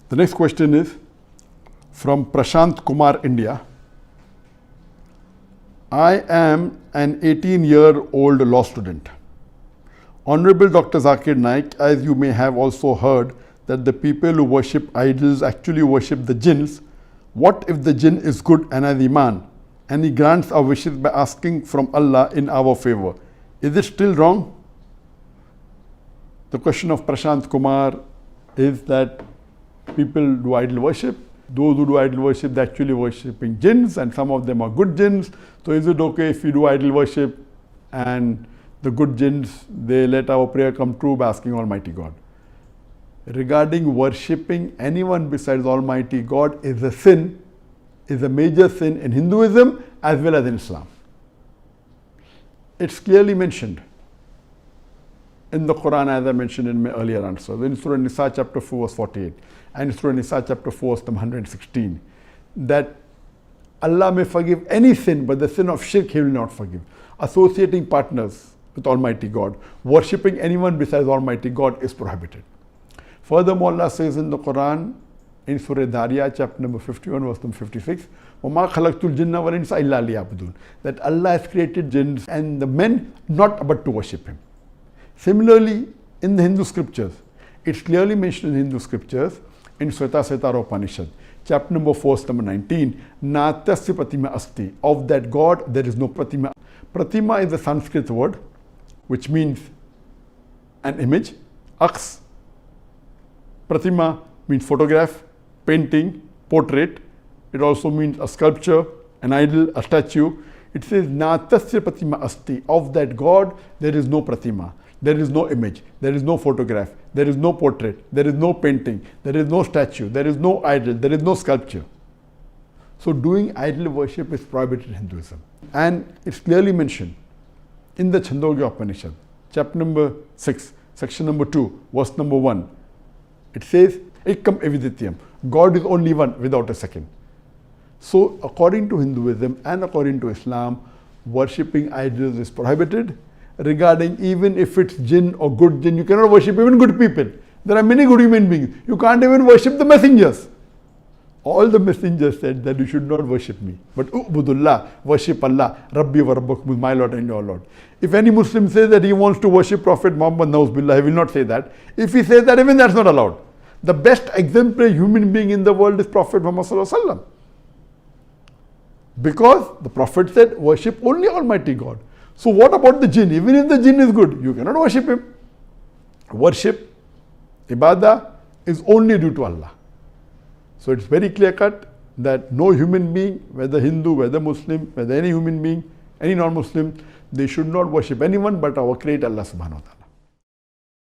The next question is from Prashant Kumar, India. I am an 18-year-old law student. Honorable Dr. ZakirNaik, as you may have also heard that the people who worship idols actually worship the jinns. What if the jinn is good and has iman and he grants our wishes by asking from Allah in our favor? Is it still wrong? The question of Prashant Kumar is that people do idol worship. Those who do idol worship, they're actually worshipping jinns, and some of them are good jinns. So is it okay if we do idol worship and the good jinns, they let our prayer come true by asking Almighty God? Regarding worshipping anyone besides Almighty God is a sin, is a major sin in Hinduism as well as in Islam. It's clearly mentioned in the Quran, as I mentioned in my earlier answer, in Surah Nisa chapter 4 verse 48 and Surah Nisa chapter 4 verse 116, that Allah may forgive any sin, but the sin of shirk He will not forgive. Associating partners with Almighty God, worshipping anyone besides Almighty God is prohibited. Furthermore, Allah says in the Quran, in Surah Dhariyat chapter number 51 verse number 56, وَمَا خَلَقْتُ الْجِنَّ وَالْإِنسَ إِلَّا لِيَعْبُدُونَ, that Allah has created jinns and the men not but to worship Him. Similarly, in the Hindu scriptures, it's clearly mentioned in Hindu scriptures in Svetasvatara Upanishad, chapter number 4, verse number 19, Natasya Pratima Asti, of that God there is no Pratima. Pratima is a Sanskrit word which means an image. Aks, Pratima means photograph, painting, portrait. It also means a sculpture, an idol, a statue. It says Natasya Pratima Asti, of that God there is no Pratima. There is no image, there is no photograph, there is no portrait, there is no painting, there is no statue, there is no idol, there is no sculpture. So doing idol worship is prohibited in Hinduism. And it's clearly mentioned in the Chandogya Upanishad, chapter number 6, section number 2, verse number 1. It says, Ekam Evidityam, God is only one without a second. So according to Hinduism and according to Islam, worshipping idols is prohibited. Regarding even if it's jinn or good jinn, you cannot worship even good people. There are many good human beings. You can't even worship the messengers. All the messengers said that you should not worship me. But Ubudullah, worship Allah, Rabbi wa Rabbakum, my Lord and your Lord. If any Muslim says that he wants to worship Prophet Muhammad, Nauzbillah, he will not say that. If he says that, even that's not allowed. The best exemplary human being in the world is Prophet Muhammad Sallallahu Alaihi Wasallam. Because the Prophet said, worship only Almighty God. So what about the jinn? Even if the jinn is good, you cannot worship him. Worship, ibadah, is only due to Allah. So it's very clear cut that no human being, whether Hindu, whether Muslim, whether any human being, any non-Muslim, they should not worship anyone but our Creator Allah Subhanahu wa Ta'ala.